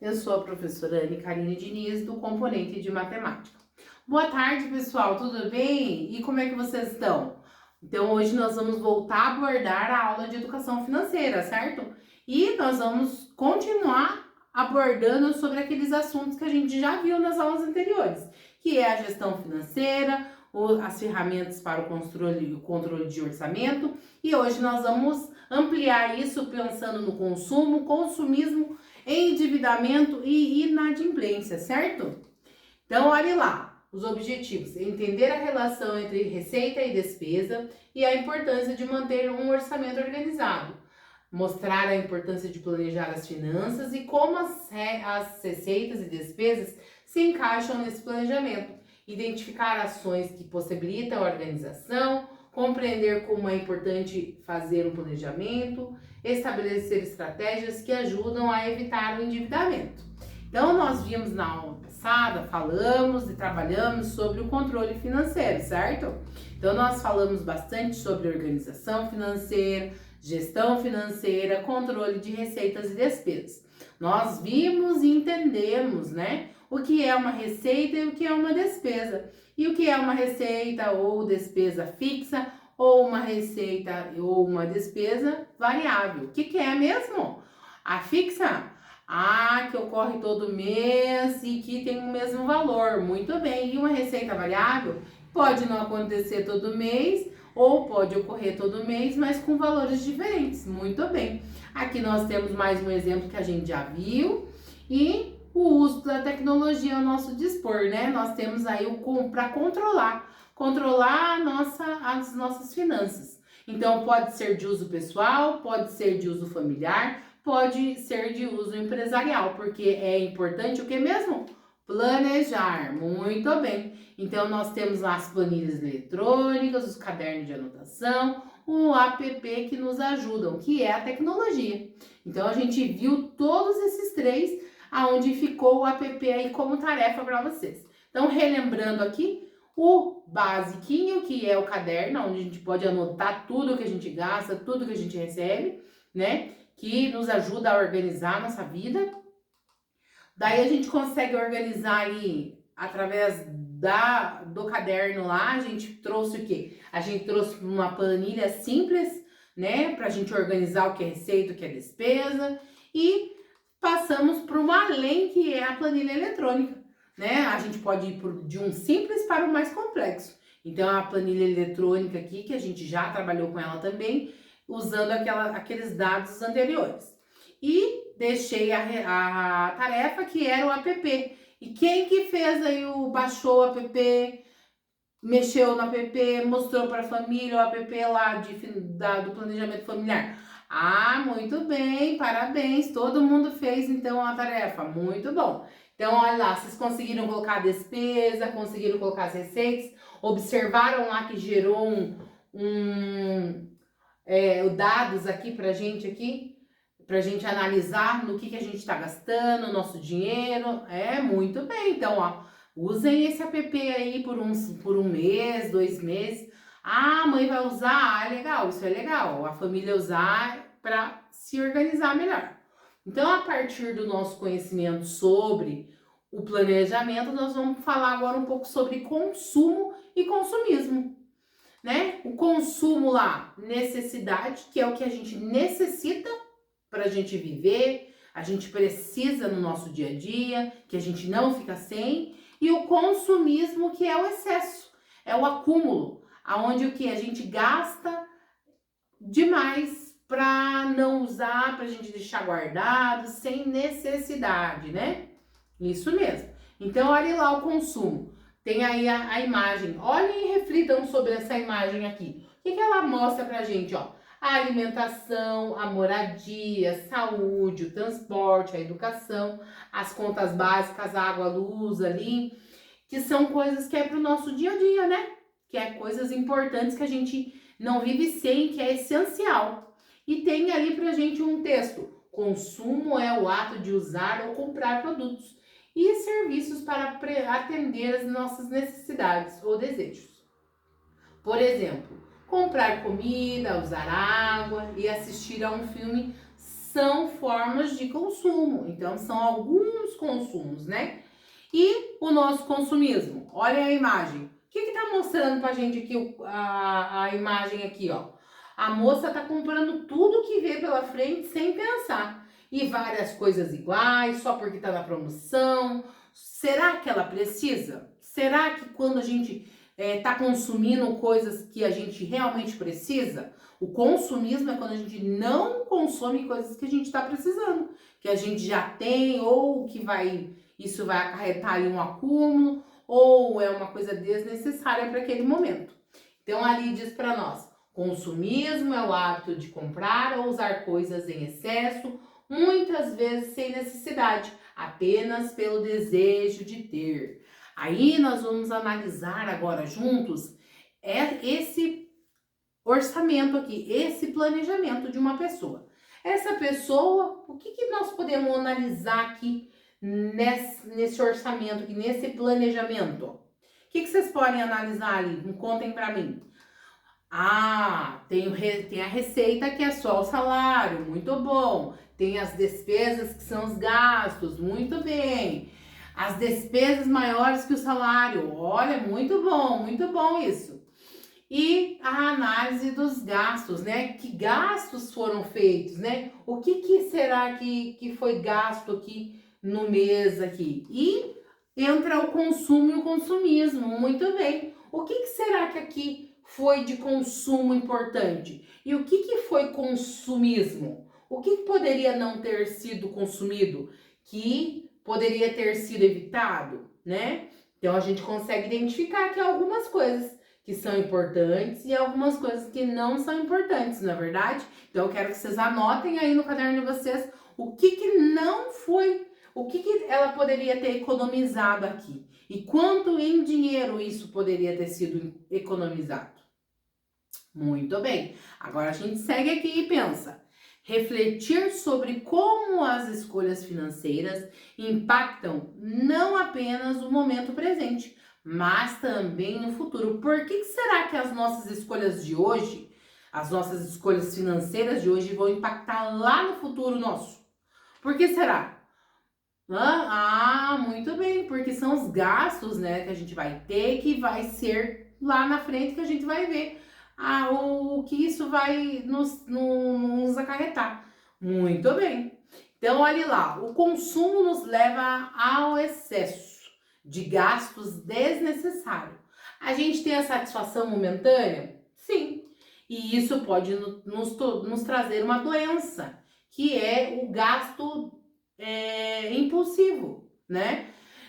Eu sou a professora Anne Carine Diniz, do Componente de Matemática. Boa tarde, pessoal, tudo bem? E como é que vocês estão? Então, hoje nós vamos voltar a abordar a aula de educação financeira, certo? E nós vamos continuar abordando sobre aqueles assuntos que a gente já viu nas aulas anteriores, que é a gestão financeira, as ferramentas para o controle de orçamento. E hoje nós vamos ampliar isso pensando no consumo, consumismo, endividamento e inadimplência, certo? Então, olhe lá, os objetivos: entender a relação entre receita e despesa e a importância de manter um orçamento organizado, mostrar a importância de planejar as finanças e como as receitas e despesas se encaixam nesse planejamento, identificar ações que possibilitam a organização, compreender como é importante fazer um planejamento, estabelecer estratégias que ajudam a evitar o endividamento. Então, nós vimos na aula passada, falamos e trabalhamos sobre o controle financeiro, certo? Então, nós falamos bastante sobre organização financeira, gestão financeira, controle de receitas e despesas. Nós vimos e entendemos, né, o que é uma receita e o que é uma despesa. E o que é uma receita ou despesa fixa ou uma receita ou uma despesa variável. O que é mesmo? A fixa? Que ocorre todo mês e que tem o mesmo valor. Muito bem. E uma receita variável pode não acontecer todo mês ou pode ocorrer todo mês, mas com valores diferentes. Muito bem. Aqui nós temos mais um exemplo que a gente já viu e o uso da tecnologia ao nosso dispor, né? Nós temos aí para controlar as nossas finanças. Então, pode ser de uso pessoal, pode ser de uso familiar, pode ser de uso empresarial, porque é importante o que mesmo? Planejar. Muito bem. Então, nós temos lá as planilhas eletrônicas, os cadernos de anotação, o app que nos ajudam, que é a tecnologia. Então, a gente viu todos esses três, aonde ficou o app aí como tarefa para vocês. Então, relembrando aqui, o basiquinho, que é o caderno, onde a gente pode anotar tudo que a gente gasta, tudo que a gente recebe, né? Que nos ajuda a organizar a nossa vida. Daí a gente consegue organizar aí através do caderno lá. A gente trouxe o quê? A gente trouxe uma planilha simples, né? Pra gente organizar o que é receita, o que é despesa. E passamos para uma além, que é a planilha eletrônica, né? A gente pode ir de um simples para o mais complexo. Então, a planilha eletrônica aqui, que a gente já trabalhou com ela também, usando aqueles dados anteriores. E deixei a tarefa que era o app. E quem que fez aí baixou o app, mexeu no app, mostrou para a família o app lá do planejamento familiar? Muito bem, parabéns, todo mundo fez então a tarefa, muito bom. Então, olha lá, vocês conseguiram colocar a despesa, conseguiram colocar as receitas, observaram lá que gerou dados aqui pra gente analisar no que a gente tá gastando, o nosso dinheiro. Muito bem. Então, ó, usem esse app aí por um mês, 2 meses. A mãe vai usar? Legal, isso é legal. A família usar para se organizar melhor. Então, a partir do nosso conhecimento sobre o planejamento, nós vamos falar agora um pouco sobre consumo e consumismo, né? O consumo lá, necessidade, que é o que a gente necessita para a gente viver, a gente precisa no nosso dia a dia, que a gente não fica sem, e o consumismo, que é o excesso, é o acúmulo, aonde o que a gente gasta demais para não usar, para a gente deixar guardado, sem necessidade, né? Isso mesmo. Então, olhe lá o consumo. Tem aí a imagem. Olhem e reflitam sobre essa imagem aqui. O que ela mostra pra gente, ó? A alimentação, a moradia, a saúde, o transporte, a educação, as contas básicas, água, luz ali, que são coisas que é pro nosso dia a dia, né? Que é coisas importantes que a gente não vive sem, que é essencial. E tem ali pra gente um texto. Consumo é o ato de usar ou comprar produtos e serviços para atender as nossas necessidades ou desejos. Por exemplo, comprar comida, usar água e assistir a um filme são formas de consumo. Então, são alguns consumos, né? E o nosso consumismo. Olha a imagem. O que está mostrando pra gente aqui a imagem aqui, ó? A moça tá comprando tudo que vê pela frente sem pensar. E várias coisas iguais, só porque tá na promoção. Será que ela precisa? Será que quando a gente tá consumindo coisas que a gente realmente precisa? O consumismo é quando a gente não consome coisas que a gente está precisando, que a gente já tem, ou que isso vai acarretar ali um acúmulo, ou é uma coisa desnecessária para aquele momento. Então ali diz para nós, consumismo é o hábito de comprar ou usar coisas em excesso, muitas vezes sem necessidade, apenas pelo desejo de ter. Aí nós vamos analisar agora juntos esse orçamento aqui, esse planejamento de uma pessoa. Essa pessoa, o que nós podemos analisar aqui nesse orçamento aqui, nesse planejamento? O que vocês podem analisar ali? Contem para mim. Ah, tem a receita que é só o salário, muito bom. Tem as despesas que são os gastos, muito bem. As despesas maiores que o salário, olha, muito bom isso. E a análise dos gastos, né? Que gastos foram feitos, né? O que será que foi gasto aqui no mês aqui? E entra o consumo e o consumismo, muito bem. O que será que aqui foi de consumo importante? E o que foi consumismo? O que poderia não ter sido consumido? Que poderia ter sido evitado, né? Então a gente consegue identificar aqui algumas coisas que são importantes e algumas coisas que não são importantes, não é verdade? Então eu quero que vocês anotem aí no caderno de vocês o que não foi, o que ela poderia ter economizado aqui e quanto em dinheiro isso poderia ter sido economizado. Muito bem, agora a gente segue aqui e pensa. Refletir sobre como as escolhas financeiras impactam não apenas o momento presente, mas também no futuro. Por que será que as nossas escolhas de hoje, as nossas escolhas financeiras de hoje vão impactar lá no futuro nosso? Por que será? Muito bem, porque são os gastos, né, que a gente vai ter, que vai ser lá na frente que a gente vai ver o que isso vai nos acarretar. Muito bem. Então, olhe lá, o consumo nos leva ao excesso de gastos desnecessários. A gente tem a satisfação momentânea? Sim. E isso pode nos trazer uma doença, que é o gasto impulsivo, né?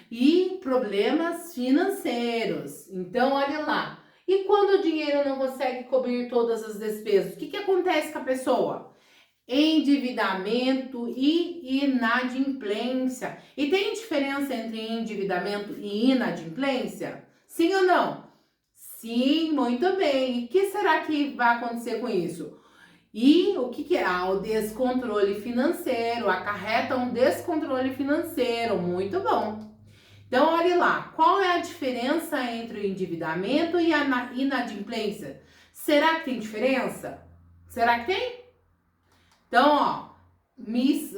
E problemas financeiros. Então, olha lá. E quando o dinheiro não consegue cobrir todas as despesas, o que acontece com a pessoa? Endividamento e inadimplência. E tem diferença entre endividamento e inadimplência? Sim ou não? Sim, muito bem. E o que será que vai acontecer com isso? E o que é? O descontrole financeiro, acarreta um descontrole financeiro, muito bom. Então, olhe lá, qual é a diferença entre o endividamento e a inadimplência? Será que tem diferença? Será que tem? Então, ó,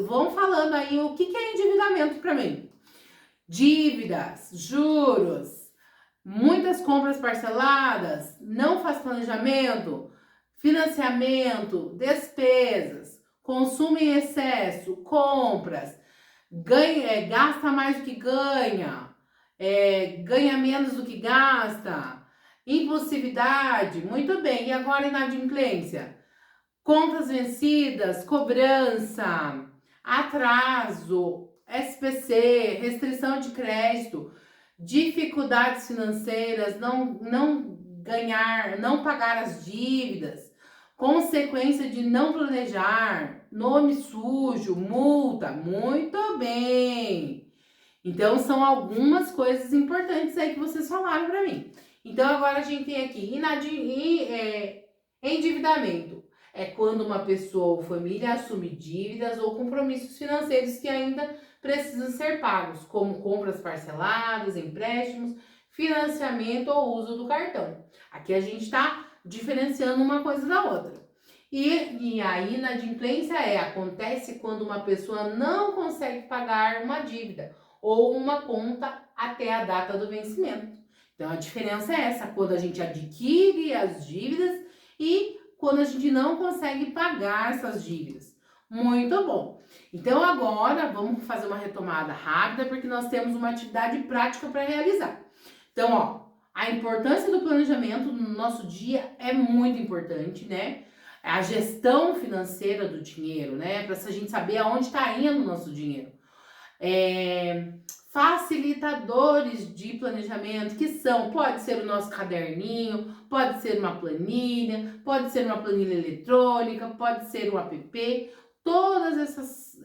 vão falando aí o que é endividamento para mim. Dívidas, juros, muitas compras parceladas, não faz planejamento, financiamento, despesas, consumo em excesso, compras, gasta mais do que ganha, ganha menos do que gasta, impulsividade, muito bem. E agora inadimplência? Contas vencidas, cobrança, atraso, SPC, restrição de crédito, dificuldades financeiras, não ganhar, não pagar as dívidas, consequência de não planejar, nome sujo, multa, muito bem. Então são algumas coisas importantes aí que vocês falaram para mim. Então agora a gente tem aqui endividamento. É quando uma pessoa ou família assume dívidas ou compromissos financeiros que ainda precisam ser pagos, como compras parceladas, empréstimos, financiamento ou uso do cartão. Aqui a gente está diferenciando uma coisa da outra. E a inadimplência acontece quando uma pessoa não consegue pagar uma dívida ou uma conta até a data do vencimento. Então a diferença é essa, quando a gente adquire as dívidas e quando a gente não consegue pagar essas dívidas. Muito bom. Então agora vamos fazer uma retomada rápida porque nós temos uma atividade prática para realizar. Então, ó, a importância do planejamento no nosso dia é muito importante, né? A gestão financeira do dinheiro, né? Para a gente saber aonde está indo o nosso dinheiro. Facilitadores de planejamento, que são, pode ser o nosso caderninho, pode ser uma planilha eletrônica, pode ser um app. Todos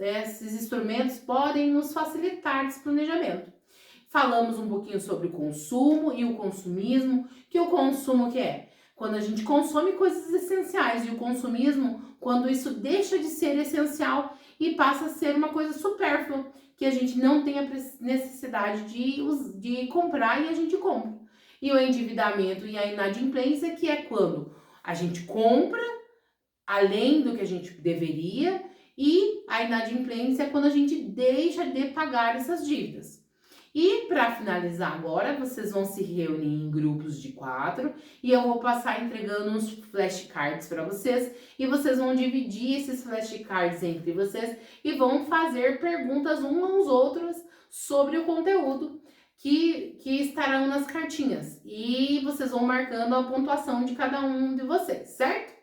esses instrumentos podem nos facilitar esse planejamento. Falamos um pouquinho sobre o consumo e o consumismo, que o consumo que é? Quando a gente consome coisas essenciais, e o consumismo, quando isso deixa de ser essencial e passa a ser uma coisa supérflua, que a gente não tem a necessidade de comprar e a gente compra. E o endividamento e a inadimplência, que é quando a gente compra além do que a gente deveria, e a inadimplência é quando a gente deixa de pagar essas dívidas. E para finalizar agora, vocês vão se reunir em grupos de 4 e eu vou passar entregando uns flashcards para vocês e vocês vão dividir esses flashcards entre vocês e vão fazer perguntas uns aos outros sobre o conteúdo que estarão nas cartinhas. E vocês vão marcando a pontuação de cada um de vocês, certo?